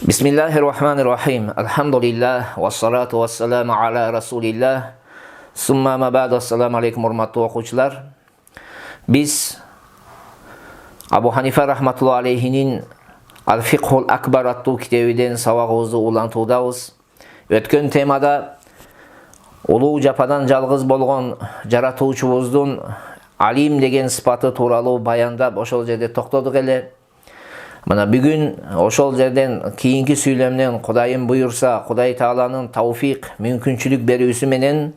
Bismillahirrahmanirrahim. Elhamdülillah ve salatu ve selamu ala Resulillah. Summa ma ba'du. Assalamu alaikum hurmatli okuyucular. Biz Abu Hanife rahmetullahi aleyhinin Al-Fiqhul Akbar attığı kitabından savağımızı ulantudabız. Ötken temada Ulu Japadan жалғыз болған жаратуучубуздун алим деген сыпаты тууралуу баяндап ошол жерде токтодук эле. Мына бүгүн ошол жерден кийинки сүйлөмдөн Кудайым буйурса, Кудай Тааланын тауфик, мүмкүнчүлүк берүүсү менен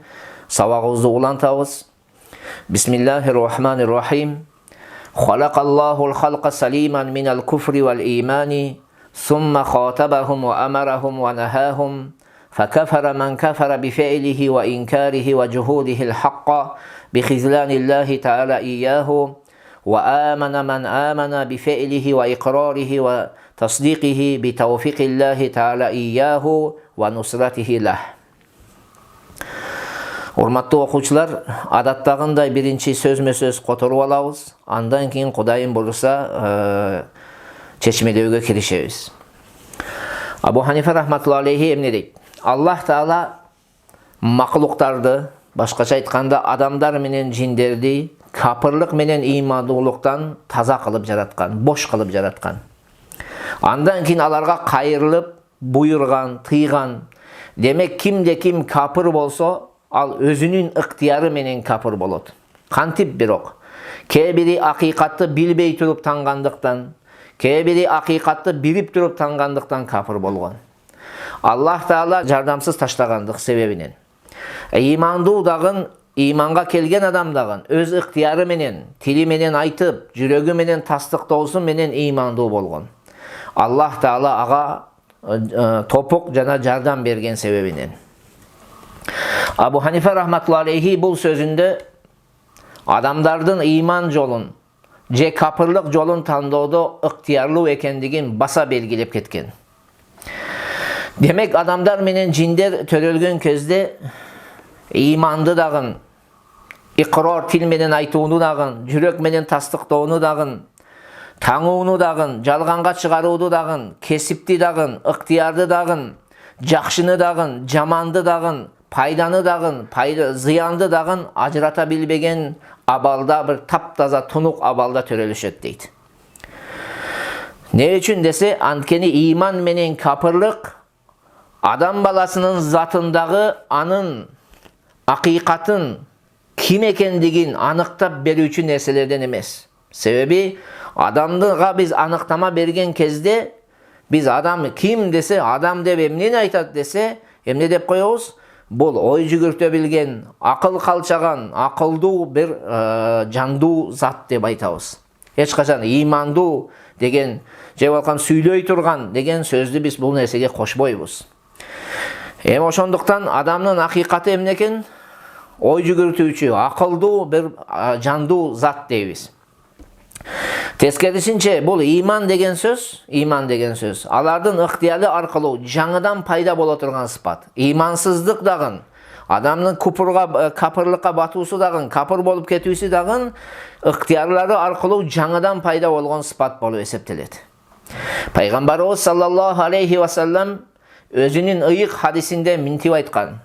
сабагыбызды улантабыз. Бисмиллахир-рахманир-рахим. Халакаллахул халка салиман минал куфри вал имани, сумма хатабахум ва амарахум ва нахахум, فكفر من كفر بفعله وإنكاره وجهوده الحق بخذلان الله تعالى إياه وآمن من آمن بفعله وإقراره وتصديقه بتوفيق الله تعالى إياه ونصرته له. Урматтуу окуучулар, адаттагындай биринчи сөзмө-сөз которуп алабыз. Андан кийин Кудайым буйруса чечмелөөгө киришебиз. Абу Ханифа рахматуллахи алейхи эмне дейт? Аллах Таала макулуктарды, башкача айтканда адамдар менен жиндерди капырлык менен ыймандуулуктан таза кылып жараткан, бош кылып жараткан. Андан кийин аларга кайрылып, буйрган, тыйган. Демек кимде ким капыр болсо, ал өзүнүн ыктыяры менен капыр болот. Кантип бирок, кээ бири акыйкатты билбей туруп тангандыктан, кээ бири акыйкатты билип туруп тангандыктан капыр болгон. Аллах Таала жардамсыз таштагандык себебинен. Ыймандуу дагын, ыйманга келген адам дагын өз ыктыяры менен, тили менен айтып, жүрөгү менен тастыктоосу менен ыймандуу болгон. Аллах Таала ага топук жана жардам берген себебинен. Абу Ханифа рахматуллахи алейхи бул сөзүндө адамдардын ыйман жолун же капырлык жолун тандоодо ыктыярлуу экендигин баса белгилеп кеткен. Демек адамдар менен жиндер төрөлгөн кезде ыйманды дагын, икрор тил менен айтууну дагын, жүрөк менен тастыктоону дагын, таңууну дагын, жалганга чыгарууну дагын, кесипти дагын, ыктыярды дагын, жакшыны дагын, жаманды дагын, пайданы дагын, зыянды дагын ажырата билбеген абалда, бир таптаза тунук абалда төрөлүшөт дейт. Не үчүн десе, анткени ыйман менен капырлык адам баласынын затындагы анын акыйкатын ким экендигин аныктап берүүчү нерселерден эмес. Себеби адамдыга биз аныктама берген кезде биз адам ким десе, адам деп эмнени айтат десе, эмне деп коебуз? Бул ой жүгүртө билген, акыл калчаган, акылдуу бир жандуу зат деп айтабыз. Эч качан ыймандуу деген же балкан сүйлөй турган деген сөздү биз бул нерсеге кошпойбуз. Ошондуктан адамдын акыйкаты эмне экен? Ой жүгүртүүчү, акылдуу бир жандуу зат дейбиз. Тескерисинче бул ыйман деген сөз, алардын ыктыяры аркылуу жаңыдан пайда боло турган сыпат. Ыймансыздык дагын, адамдын капырлыкка батуусу дагын, капыр болуп кетүүсү дагын ыктыярлары аркылуу жаңыдан пайда болгон сыпат болуп эсептелет. Пайгамбарыбыз саллаллаху алейхи ва саллям өзүнүн ыйык хадисинде минтип айткан.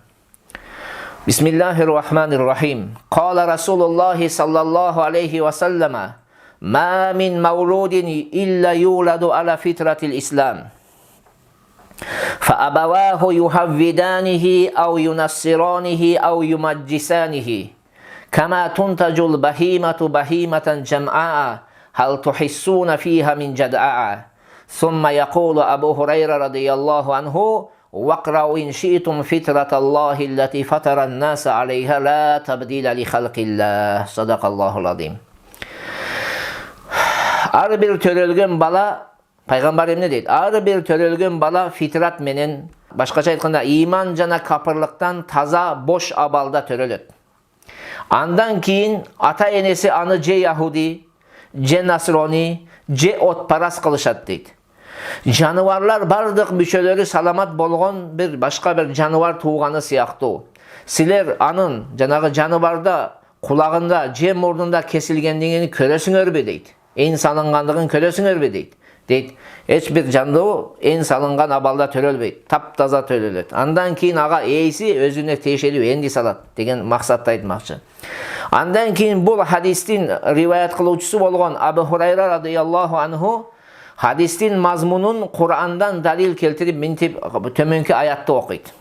Бисмиллахир-рахманир-рахим. Кала Расулуллахи саллаллаху алейхи ва саллама: "Ма мин маулудин илля юладу аля фитратил ислам. Фаабаваху юхаввиданихи ау юнассиранихи ау юмаджисанихи. Кама тунтажул бахимату бахиматан джам'аа, хал тухиссуна фиха мин джад'аа." ثم يقول أبو هريرة رضي الله عنه: "واقرأوا إن شئتم فطرة الله التي فطر الناس عليها لا تبديل لخلق الله." صدق الله العظيم. Ар бир төрөлгөн бала, пайгамбар эмне дейт? Ар бир төрөлгөн бала фитрат менен, башкача айтканда ыйман жана капырлыктан таза, бош абалда төрөлөт. Андан кийин ата энеси аны же яхуди, же насрони, же отпарас кылышат дейт. Жаныбарлар бардык мүчөлөрү саламат болгон бир башка бир жаныбар тууганы сыяктуу. Силер анын жанагы жаныбарда кулагында же мурдунда кесилгендигин көрөсүңөрбү дейт. Эң салынгандыгын көрөсүңөрбү дейт. дейт. Эч бир жандуу эн салынган абалда төрөлбөйт, таптаза төрөлөт. Андан кийин ага ээси өзүнө тиешелүү энди салат деген максатты айтмакчы. Андан кийин бул хадистин риваят кылуучусу болгон Абу Хурайра радыйаллаху анху хадистин мазмунун Курандан далил келтирип минтип төмөнкү аятты окуйт.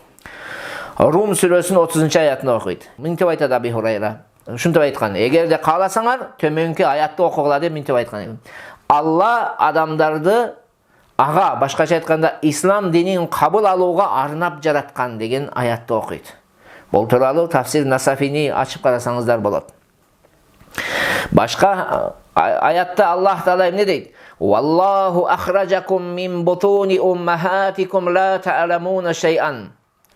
Рум сүрөсүнүн 30-аятын окуйт. Минтип айтат Абу Хурайра. Ушинтип айткан: эгерде кааласаңар, төмөнкү аятты окугула деп минтип айткан. Алла адамдарды ага, башкача айтканда, ислам динин кабыл алууга арнап жараткан деген аятты окуйт. Бул тууралуу Тафсир Насафини ачып карасаңыздар болот. Башка аятта Аллах Таала эмне дейт? Валлаху ахраджакум мин бутуни уммахатикум ла та'ламуна шай'ан.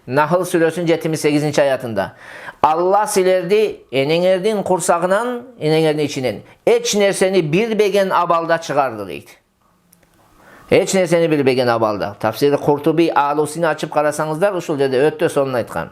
Нахл сүрөсүнүн 78 аятында. Алла силерди энеңердин курсагынан, энеңердин ичинен эч нерсени билбеген абалда чыгарды дейт. Эч нерсени билбеген абалда. Тафсир Куртуби Алусини ачып карасаңыздар, ушул жерде өтө сонун айткан.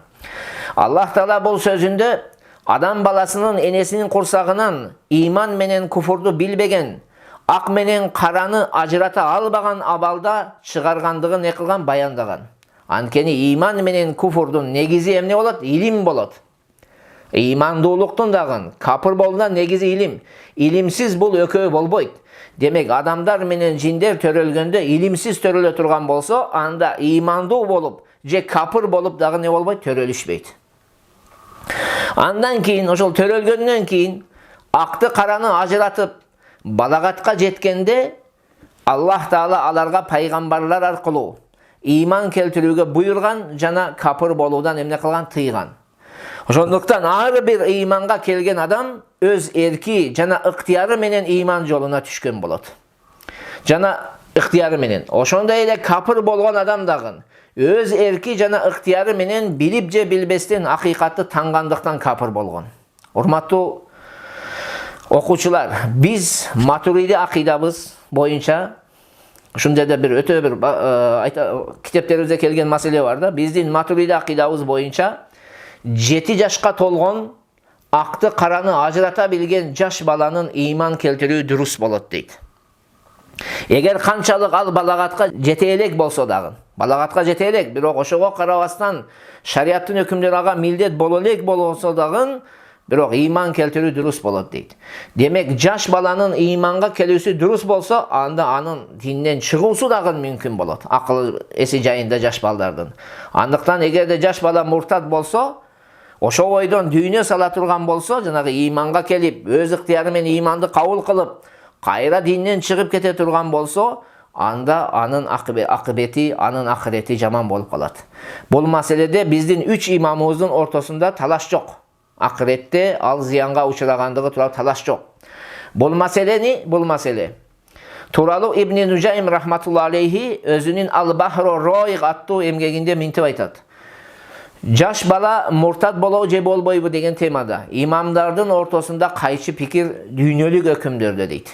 Аллах Таала бул сөзүндө адам баласынын энесинин курсагынан иман менен куфурду билбеген, ак менен караны ажырата албаган абалда чыгаргандыгын не кылган, баяндаган. Анткени иман менен куфурдун негизи эмне болот? Илим болот. Имандуулуктун дагы капыр болуунун негизи илим. Илимсиз бул экөө болбойт. Демек, адамдар менен жиндер төрөлгөндө илимсиз төрөлө турган болсо, анда имандуу болуп, же капыр болуп дагы не болбойт? Төрөлүшпөйт. Андан кийин, ошол төрөлгөндөн кийин акты караны ажыратып, балагатка жеткенде Аллах Таала аларга пайгамбарлар аркылуу иман келтирүүгө буйрган жана капыр болуудан эмне кылган? Тыйган. Ошондуктан ар бир иманга келген адам өз эрки жана ыктыяры менен иман жолуна түшкөн болот. Жана ыктыяры менен. Ошондой эле капыр болгон адам дагы өз эрки жана ыктыяры менен билип же билбестен акыйкатты тангандыктан капыр болгон. Урматтуу окуучулар, биз матуриди акыйдабыз боюнча ушундай да бир өтө бир китептерибизде келген маселе бар да. Биздин матуриди акыйдабыз боюнча 7 жашка толгон акты караны ажырата билген жаш баланын иман келтирүү дурус болот дейт. Эгер канчалык ал балагатка жете элек болсо дагы, балагатка жете элек, бирок ошого карабастан шариаттын өкүмдөрү ага милдет боло элек болсо дагы, бирок иман келтирүү дурус болот дейт. Демек, жаш баланын иманга келүүсү дурус болсо, анда анын динден чыгуусу дагы мүмкүн болот. Акыл эси жайында жаш балдардын. Андыктан эгерде жаш бала муртат болсо, ошо ойдон дүйнө сала турган болсо, жанагы иманга келип, өз ыктыяры менен иманды кабыл кылып, кайра динден чыгып кете турган болсо, анда анын акыбети, анын акырети жаман болуп калат. Бул маселеде биздин 3 имамыбыздын ортосунда талаш жок. Акыретте ал зыянга учурагандыгы тууралуу талаш жок. Бул маселе тууралуу Ибн Нужайм рахматулла алейхи өзүнүн Ал-Бахру Ройг аттуу эмгегинде минтип айтат. Жаш бала муртат болобу же болбойбу деген темада имамдардын ортосунда кайчы пикир дүйнөлүк өкүмдөрдө дейт.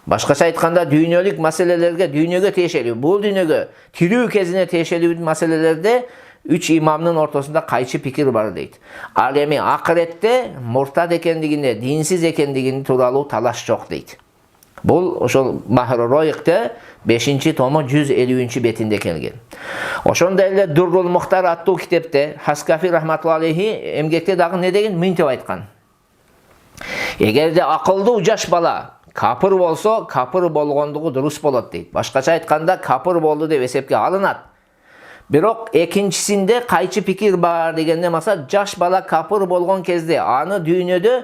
Башкача айтканда, дүйнөлүк маселелерге, дүйнөгө тиешелүү, бул дүйнөгө тирүү кезине тиешелүү маселелерде 3 имамдын ортосунда кайчы пикир бар дейт. Ал эми акыретте муртат экендигине, динсиз экендигини тууралуу талаш жок дейт. Бул ошол Бахру Ройгте 5-тому 150-бетинде келген. Ошондой эле Дуррул Мухтар аттуу китепте Хаскафи рахматулла алейхи эмгекте дагы не деген минтип айткан. Эгерде акылдуу жаш бала капыр болсо, капыр болгондугу дурус болот дейт. Башкача айтканда, капыр болду деп эсепке алынат. Бирок экинчисинде кайчы пикир бар дегенде максат, жаш бала капыр болгон кезде аны дүйнөдө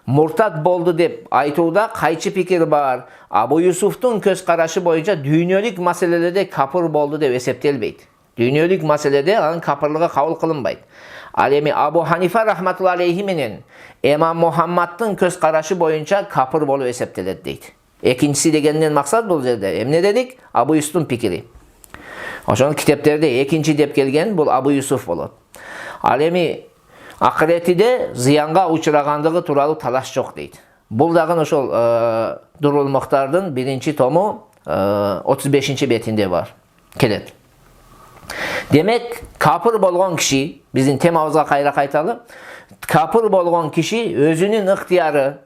муртат болду деп айтууда кайчы пикир бар. Абу Юсуфтун көз карашы боюнча дүйнөлүк маселелерде капыр болду деп эсептелбейт. Дүйнөлүк маселеде анын капырлыгы кабыл кылынбайт. Ал эми Абу Ханифа рахматулла алейхи менен Имам Мухаммадтын көз карашы боюнча капыр болуп эсептелет дейт. Экинчиси дегенден максат бул жерде эмне дедик? Абу Юсуфтун пикири. Ошол китептерде экинчи деп келген бул Абу Юсуф болот. Ал эми акыретиде зыянга учурагандыгы тууралуу талаш жок дейт. Бул дагы ошол Дуррул Мухтардын 1-тому 35-бетинде бар. Келет. Демек, капыр болгон киши, биздин темабызга кайра кайталы, капыр болгон киши өзүнүн ыктыяры,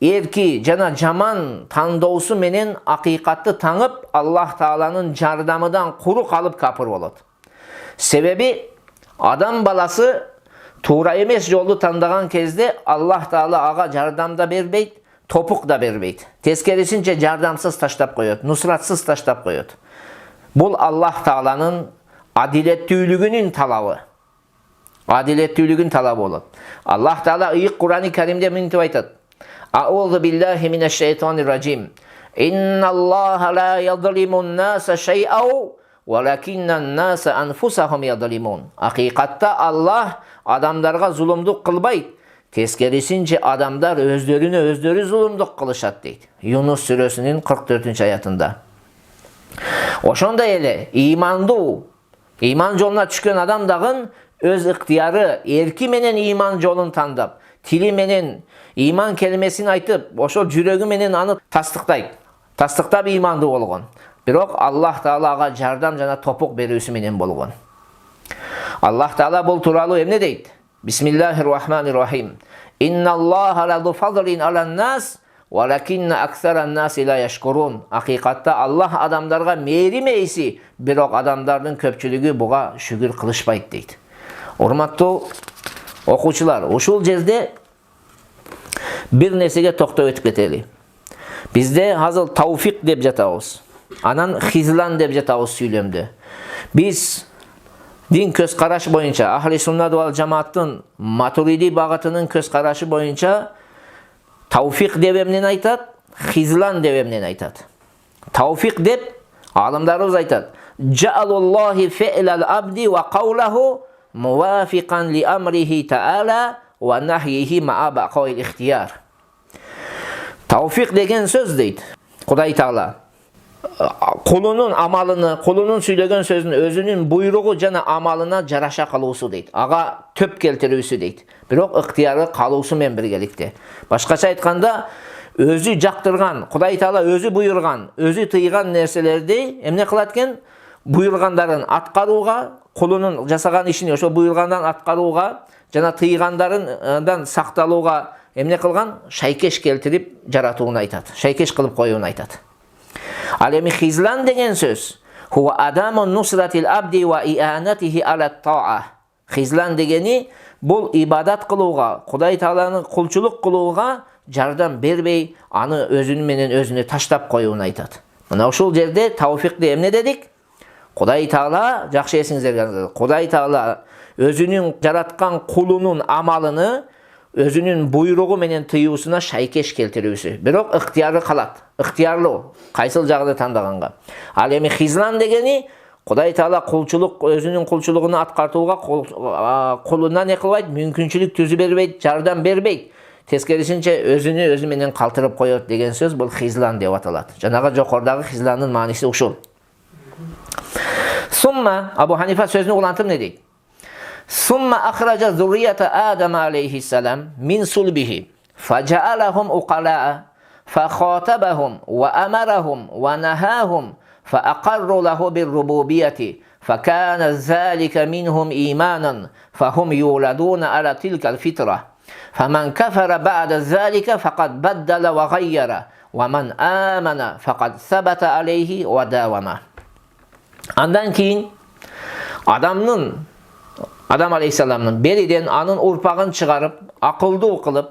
erki jana jaman tandоосу менен акыйкатты таңып, Аллах Тааланын жардамыдан куру калып капыр болот. Себеби адам баласы туура эмес жолду тандаган кезде Аллах Таала ага жардам да бербейт, топук да бербейт. Тескерисинче жардамсыз таштап коет, нусратсыз таштап коет. Бул Аллах Тааланын адилеттүүлүгүнүн талабы. Адилеттүүлүгүн талабы болот. Аллах Таала ыйык Кур'ан-ы Каримде мынтип айтат: Аузу биллахи минеш шайтанир раджим. Инналлаха ла ядлимун наса шай'ау, валакиннан наса анфусахум ядлимун. Акыйкатта Аллах адамдарга зулумдук кылбайт. Тескерисинче адамдар өздөрүнө өздөрү зулумдук кылышат дейт. Юнус сүрөсүнүн 44-аятында. Ошондой эле имандуу, иман жолуна түшкөн адам дагы өз ыктыяры, эрки менен иман жолун тандап, тили менен иман келмесин айтып, ошол жүрөгү менен аны тастыктайт. Тастыктап имандуу болгон. Бирок Аллах Таала ага жардам жана топук берүүсү менен болгон. Аллах Таала бул тууралуу эмне дейт? Бисмиллахир-рахманир-рахим. Инналлаха ладу фадлин алан-нас, валакинна аксаран-наси ла яшкурун. Акыйкатта Аллах адамдарга мээрим эйси, бирок адамдардын көпчүлүгү буга шүгүр кылышпайт дейт. Урматтуу окуучулар, ушул жерде бир нерсеге токтоп өтүп кетели. Бизде азыр тауфик деп жатабыз. Анан хизлан деп жатабыз сүйлөмдө. Биз дин көз караш боюнча, ахли суннат вал жамааттын матуриди багытынын көз карашы боюнча тауфик деп эмнени айтат, хизлан деп эмнени айтат. Тауфик деп алымдарыбыз айтат: Жаалуллахи фи'лал абди ва каулаху мувафиқан ли амрихи таала ва нахйихи ма бақоил ихтияр. Тауфик деген сөз дейт Кудай Таала кулунун амалыны, кулунун сүйлөгөн сөзүн өзүнүн буйругу жана амалына жараша кылуусу дейт. Ага төп келтирүүсү дейт. Бирок ыктыяры калуусу менен биргеликте. Башкача айтканда, өзү жактырган, Кудай Таала өзү буйрган, өзү тыйган нерселерди эмне кылат экен? Буйргандарын аткарууга, кулунун жасаган ишин ошо буйргандан аткарууга жана тыйгандарынан сакталууга эмне кылган? Шайкеш келтирип жаратууну айтат. Шайкеш кылып коюуну айтат. Ал эми хизлан деген сөз хува адаму нусратил абди ва ианатихи ала таа. Хизлан дегени бул ибадат кылууга, Кудай Тааланы кулчулук кылууга жардам бербей, аны өзүнүн менен өзүнө таштап коюуну айтат. Мына ушул жерде тауфикти эмне дедик? Кудай Таала, жакшы эсиңиздерге, Кудай Таала өзүнүн жараткан кулунун амалыны өзүнүн буйругу менен тыюусуна шайкеш келтирүүсү. Бирок ыктыяры калат. Ыктыярлуу, кайсыл жагды тандаганга. Ал эми хизлан дегени Кудай Таала кулчулук, өзүнүн кулчулугун аткартууга кулуна не кылбайт, мүмкүнчүлүк түзү бербейт, жардам бербейт. Тескерисинче өзүнү өзү менен калтырып коет деген сөз бул хизлан деп аталат. Жанагы жокордагы хизландын мааниси ушул. Сумма Абу Ханифа сөзүнү улантып не дейт? Сумма ахража зуррията Адам алейхиссалам мин сулбихи фажаалахум уқалаа фахатабахум ва амарахум ва нахахум фаақарру лаху биррубубияти факана залика минхум иманан фахум юладуна ала тилка алфитра фаман кафара баъда залика фақад баддала ва гайяра ва ман амана фақад сабата алейхи ва давама. Андан кийин Адам алейхиссаламдын бериден анын урпагын чыгарып, акылдуу кылып,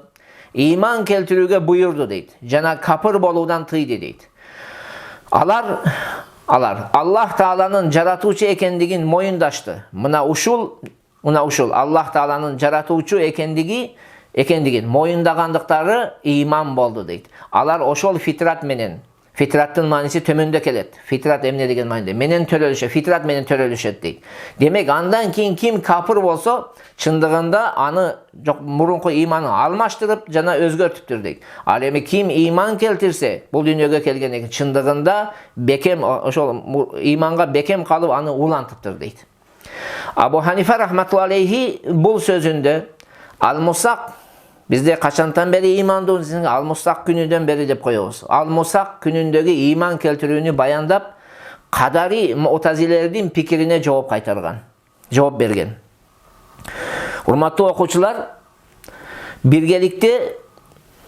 иман келтирүүгө буйурду дейт. Жана капыр болуудан тыйды дейт. Алар Аллах Тааланын жаратуучу экендигин моюндашты. Мына ушул Аллах Тааланын жаратуучу экендигин моюндагандыктары иман болду дейт. Алар ошол фитрат менен, фитраттын мааниси төмөндө келет. Фитрат эмне деген мааниде? Менен төрөлүшөт, фитрат менен төрөлүшөт дейт. Демек андан кийин ким капыр болсо, чындыгында аны мурунку иманын алмаштырып жана өзгөртүптүр дейт. Ал эми ким иман келтирсе, бул дүйнөгө келген экен, чындыгында бекем ошол иманга бекем калып аны улантыптыр дейт. Абу Ханифа рахматуллахи алейхи бул сөзүндө ал-Мусак, бизде качантан бери имандуу ал-Мусак күнүнөн бери деп коебуз. Ал-Мусак күнүндөгү иман келтирүүнү баяндап, кадари мутазилердин пикирине жооп берген. Урматтуу окуучулар, биргеликте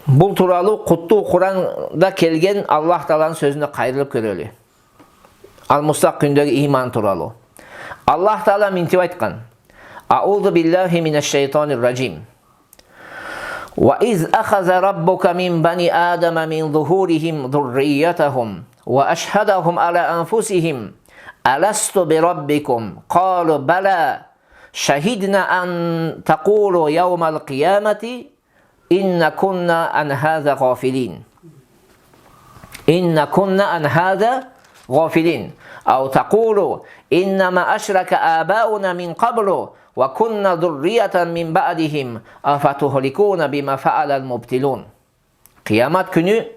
Бұл туралы құтты Құранда келген Аллах Тағаланың сөзіне қайырылып көрелі. Al-Mustaq күндегі иман туралы. Аллах Тағала мынтип айтқан: Аузу биллахи минаш-шайтанир раджим. وَإِذْ أَخَذَ رَبُّكَ مِنْ بَنِي آدَمَ مِنْ ظُهُورِهِمْ ذُرِّيَّتَهُمْ وَأَشْهَدَهُمْ عَلَى أَنْفُسِهِمْ أَلَسْتُ بِرَبِّكُمْ قَالُوا بَلَى شَهِدْنَا أَنْ تَقُولُوا يَوْمَ الْقِيَامَةِ إِنَّا كُنَّا عَنْ هَذَا غَافِلِينَ إِنَّا كُنَّا عَنْ هَذَا غَافِلِينَ أَوْ تَقُولُوا إِنَّمَا أَشْرَكَ آبَاؤُنَا مِنْ قَبْلُ وَكُنَّا ذُرِّيَّةً مِنْ بَعْدِهِمْ أَفَتُهْلِكُونَ بِمَا فَعَلَ الْمُبْتِلُونَ Қиямат күні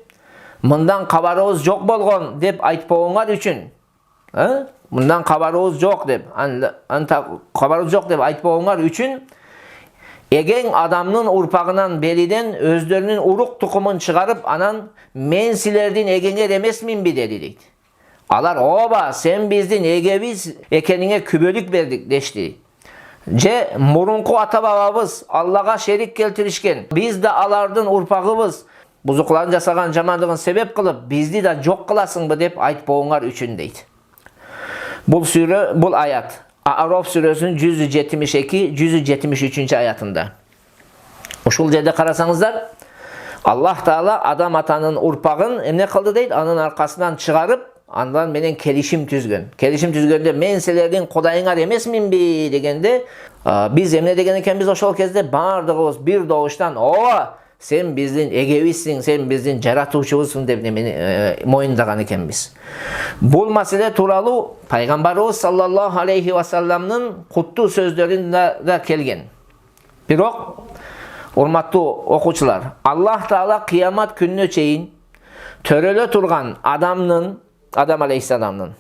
мындан қабарыңыз жоқ болған деп айтпауыңар үшін, мындан қабарыңыз жоқ деп, қабарыңыз жоқ деп айтпауыңар үшін, еген адамның ұрпағынан бериден өздерінің ұруқ тұқымын шығарып, анан мен сілердің егеңер емесмін бе деді дейді. Алар, оба, сен біздің егебіз екеніңе күбөлік бердік дешті. Же мұрынқы ата-бабабыз Аллаға шерик келтірішкен, біз де алардың ұрпағыбыз, бұзықларын жасаған жамандығын себеп қылып, бізді де жоқ қыласың бы деп айтпауыңар үшін дейді. Бұл аят А'раф сүресінің 172-173 аятында. Ушул жерде қарасаңыздар, Аллах Тағала адам атаның ұрпағын эмне қылды дейді, анын арқасынан шығарып, андан менен келишим түзгөн. Келишим түзгөнде мен силердин кудайыңар эмесмин бе дегенде, биз эмне деген экенбиз ошол кезде бардыгыбыз бир добуштан, ооба, сен биздин эгебизсиң, сен биздин жаратуучубузсуң деп моюндаган экенбиз. Бул маселе тууралуу пайгамбарыбыз саллаллаху алейхи ва салламдын куттуу сөздөрүндө келген. Бирок, урматтуу окуучулар, Аллах Таала кыямат күнүнө чейин төрөлө турган Адам алейхиссаламның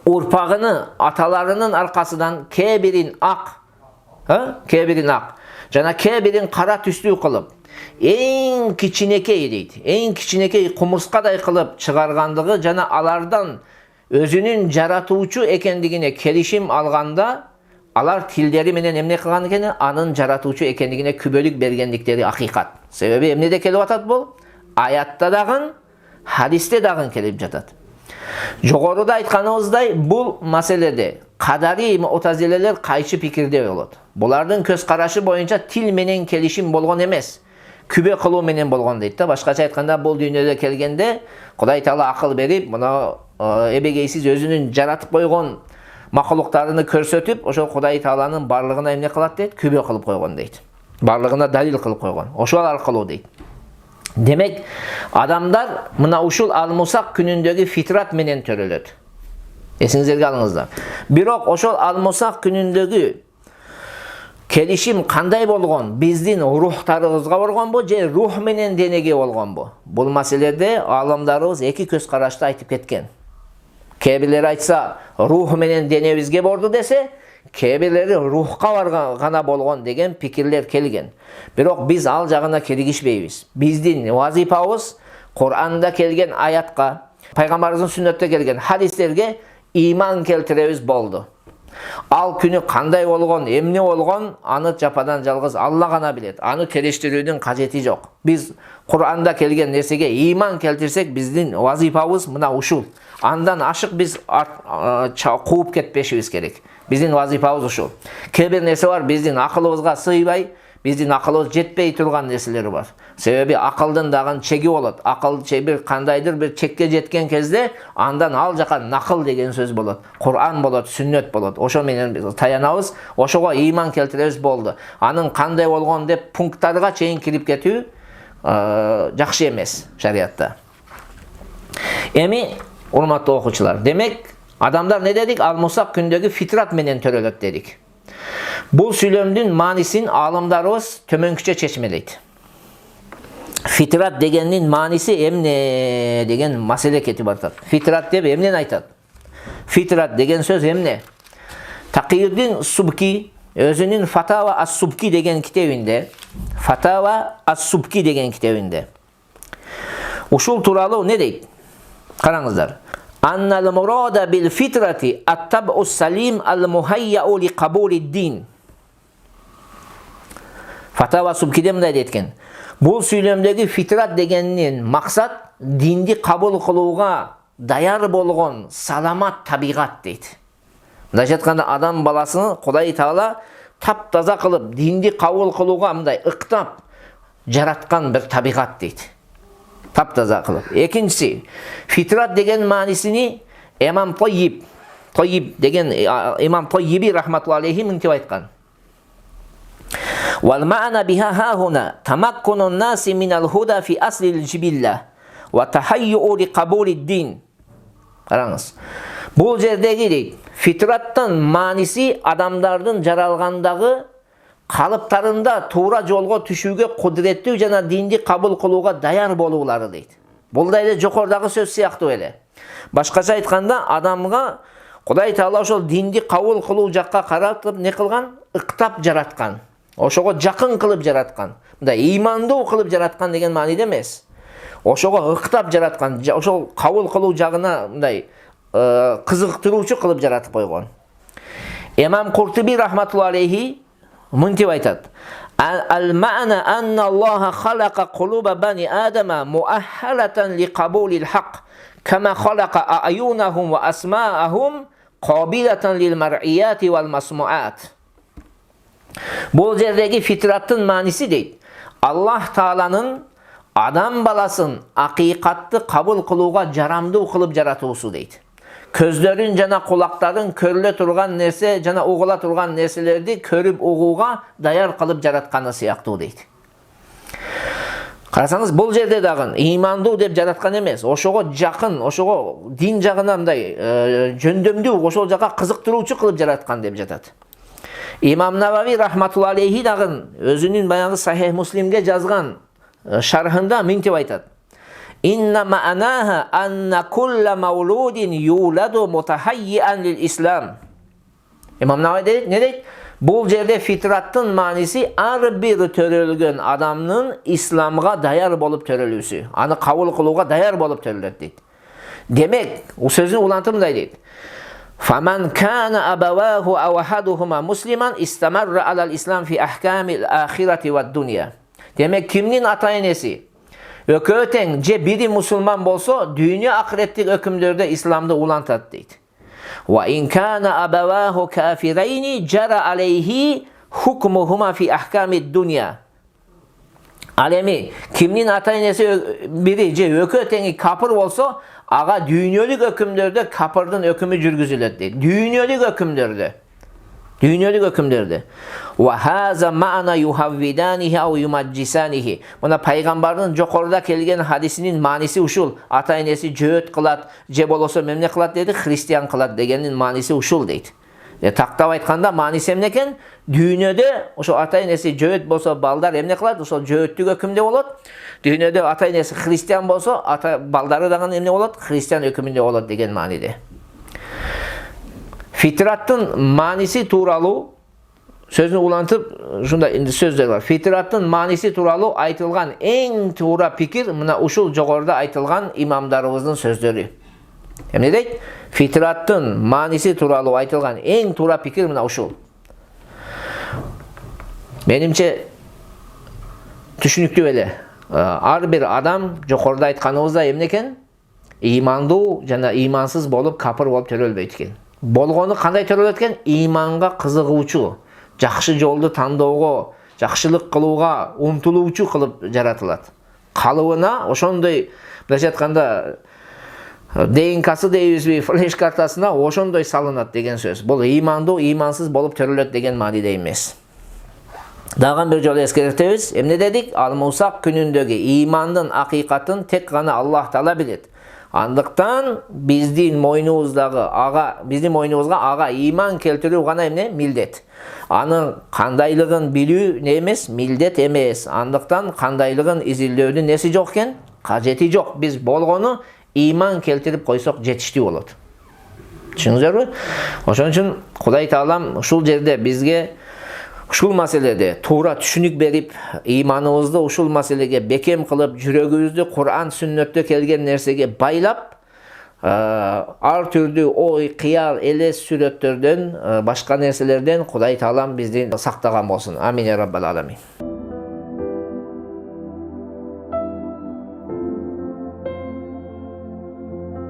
ұрпағыны аталарының арқасынан кебирин ақ, жана кебирин қара түстүү қылып, ең кичинекей дейді, ең кичинекей құмырсқадай қылып шығарғандығы жана алардан өзінің жаратуучу екендігіне келишим алғанда, алар тилдери менен эмне кылган экен, анын жаратуучу экендигине күбөлүк бергендиктери акыйкат. Себеби эмнеде келип атат бул? Аятта дагы, хадисте дагы келип жатат. Жогоруда айтканыбыздай, бул маселеде кадари муътазилелер кайчы пикирде болот. Булардын көз карашы боюнча тил менен келишим болгон эмес, күбө кылуу менен болгон дейт да. Башкача айтканда, бул дүйнөдө келгенде Кудай Таала акыл берип, мына эбегейсиз өзүнүн жаратып койгон макулуктарыны көрсөтүп, ошол Кудай Тааланын барлыгына эмне кылат дейт? Күбө кылып койгон дейт. Барлыгына далил кылып койгон. Ошол аркылуу дейт. Демек, адамдар мына ушул Al-Mustaq күнүндөгү фитрат менен төрөлөт. Эсиңизге алыңыздар. Бирок ошол Al-Mustaq күнүндөгү келишим кандай болгон? Биздин рухтарыбызга болгонбу же рух менен денеге болгонбу? Бул маселеде алымдарыбыз эки көз карашты айтып кеткен. Кээбирлери айтса, рух менен денебизге борду десе, кээбирлери рухка гана болгон деген пикирлер келген. Бирок биз ал жагына киргишпейбиз. Биздин вазифабыз Кур'анда келген аятка, пайгамбарыбыздын сүннөттө келген хадистерге иман келтиребиз болду. Ал күнү кандай болгон, эмне болгон, аны жападан жалгыз Алла гана билет. Аны келиштирүүнүн кажети жок. Биз Кур'анда келген нерсеге иман келтирсек, биздин вазифабыз мына ушул. Андан ашык биз кууп кетпешибиз керек. Биздин вазифабыз ушул. Кээ бир нерсе бар, биздин акылыбызга сыйбай, биздин акылыбыз жетпей турган нерселер бар. Себеби акылдын дагы чеги болот. Акыл бир кандайдыр бир чекке жеткен кезде, андан ал жака накыл деген сөз болот. Кур'ан болот, сүннөт болот. Ошо менен таянабыз, ошого иман келтиребиз болду. Анын кандай болгон деп пункттарга чейин кирип кетүү жакшы эмес шариатта. Эми урматтуу окуучулар, демек адамдар не дедик? Al-Mustaq күндөгү фитрат менен төрөлөт дедик. Бул сүйлөмдүн маанисин алымдарыбыз төмөнкүчө чечмелейт. Фитрат дегендин мааниси эмне деген маселе кетип атат. Фитрат деп эмнени айтат? Фитрат деген сөз эмне? Такийюддин Субки өзүнүн Фатава ас-Субки деген китебинде, ушул тууралуу не дейт? Караңыздар. Аннал мурада бил фитрати ат-таб'у салим ал-мухайя'у ли кабули дин. Фатава Субкиде мындай деткен. Бул сүйлөмдөгү фитрат дегенин максат динди кабыл кылууга даяр болгон саламат табигат дейт. Мындайча айтканда адам баласын Кудай Таала таптаза кылып динди кабыл кылууга мындай ыктап жараткан бир табигат дейт. Таптаза кылып. Экинчиси, фитрат деген маанисини Имам Тойиб деген Имам Тойиби рахматуллахи алейхи мынтип айткан. Wal ma'na biha hahuna tamakkunu an-nasi min al-huda fi asli al-jibilla wa tahayyu'u li qabul ad-din. Караңыз. Бул жердеги дейт, фитраттын мааниси адамдардын жаралгандагы калыптарында туура жолго түшүүгө кудуреттүү жана динди кабыл кылууга даяр болуулары дейт. Бул да эле жокордагы сөз сыяктуу эле. Башкача айтканда адамга Кудай Таала ошол динди кабыл кылуу жакка каратып не кылган? Ыктап жараткан. Ошого жакын кылып жараткан. Мындай ыймандуу кылып жараткан деген мааниде эмес. Ошого ыктап жараткан, ошол кабыл кылуу жагына мындай кызыктыруучу кылып жаратып койгон. Имам Куртуби рахматуллахи алейхи мынтип айтат. Al-ma'na anna Alloha khalaqa quluba bani Adama mu'ahhalatan li qabulil haqq kama khalaqa a'yunahum wa asma'ahum qabilatan lil mar'iyati wal masmu'at. Бул жердеги фитраттын маанisi дейт. Аллах Тааланын адам баласын акыйкатты кабыл кылууга жарамдуу кылып жаратуусу дейт. Көздөрүн жана кулактарын көрүлө турган нерсе жана угула турган нерселерди көрүп угууга даяр кылып жаратканы сыяктуу дейт. Карасаңыз, бул жерде дагы ыймандуу деп жараткан эмес, ошого жакын, ошого дин жагына мындай жөндөмдүү, ошол жака кызыктыруучу кылып жараткан деп жатат. Имам Навави рахматуллахи алейхи дагы өзүнүн баягы Сахих Муслимге жазган шархында мынтип айтат. Инна ма'анаха анна кулла маулудин юладу мутахаййиан лил ислам. Имам Навави дейт, не дейт? Бул жерде фитраттын мааниси ар бир төрөлгөн адамдын исламга даяр болуп төрөлүүсү, аны кабыл кылууга даяр болуп төрөлөт дейт. Демек, у сөзүн улантып мындай дейт. فمن كان أبواه أو أحدهما مسلما استمر على الإسلام في أحكام الآخرة والدنيا. Demek kimnin ata-enesi ökö teң же бири мусулман болсо, дүйнө акыреттик өкүмдөрдө исламды улантат дейт. Wa in kana abawahu kafiraini jara alayhi hukmuhuma fi ahkami ad-dunya. Alemi kimnin ata-enesi biri же ökö teңi kapır bolso, aga dünyölük ökümlerde kapırdın ökümü жүргүзүлөт дейт. Dünyölük ökümlerde. Dünyölük ökümlerde. Ve haza ma'na yuhavvidanihi au yumajjisanihi. Buna paygambardın jokorda kelgen hadisinin manisi uşul. Ata-enesi jööt kılat, je boloso memne kılat dedi, Hristiyan kılat degenin manisi uşul deyt. Taqtab aytkanda manisi emneken? Dünyöde oşo ata-enesi jööt bolso baldar emne kılat, oşo jööttük ökümde bolot. Dünyada ata-enesi Hristiyan bolsa, baldары дагы эмне болот? Hristiyan ökümünde болот деген маанide. Fitrattın manisi tuuralı sözünü ulantып, şunda indi sözler var. Fitrattın manisi tuuralı aytılgan en tuura pikir mına uşul jogorda aytılgan imamlarımыздın sözleri. Emne deyt? Fitrattın manisi tuuralı aytılgan en tuura pikir mına uşul. Menimçe түшүнүктүү эле. Ар бир адам жокорда айтканыбыздай эмне экен? Ыймандуу жана ыймансыз болуп капыр болуп төрөлбөйт экен. Болгону кандай төрөлөт экен? Ыйманга кызыгуучу, жакшы жолду тандоого, жакшылык кылууга умтулуучу кылып жаратылат. Калыбына ошондой, мындайча айтканда, ДНКсы дейбизби, флеш картасына ошондой салынат деген сөз. Бул ыймандуу, ыймансыз болуп төрөлөт деген мааниде эмес. Дагы бир жолу эскертебиз. Эмне дедик? Ал-Мусак күнүндөгү ыймандын акыйкатын тек гана Аллах Таала билет. Андыктан биздин мойнубузга ага ыйман келтирүү гана эмне? Милдет. Анын кандайлыгын билүү не эмес? Милдет эмес. Андыктан кандайлыгын изилдөөнүн неси жок экен? Кажети жок. Биз болгону ыйман келтирип койсок жетиштүү болот. Түшүндүңүзбү? Ошон үчүн Кудай Таалам ушул жерде бизге ушул маселеде туура түшүнүк берип, ыйманыбызды ушул маселеге бекем кылып, жүрөгүбүздү Кур'ан сүннөттө келген нерсеге байлап, ар түрдүү ой, кыял, элес сүрөттөрдөн, башка нерселерден Кудай Таалам бизди сактаган болсун. Амин я раббал аламин.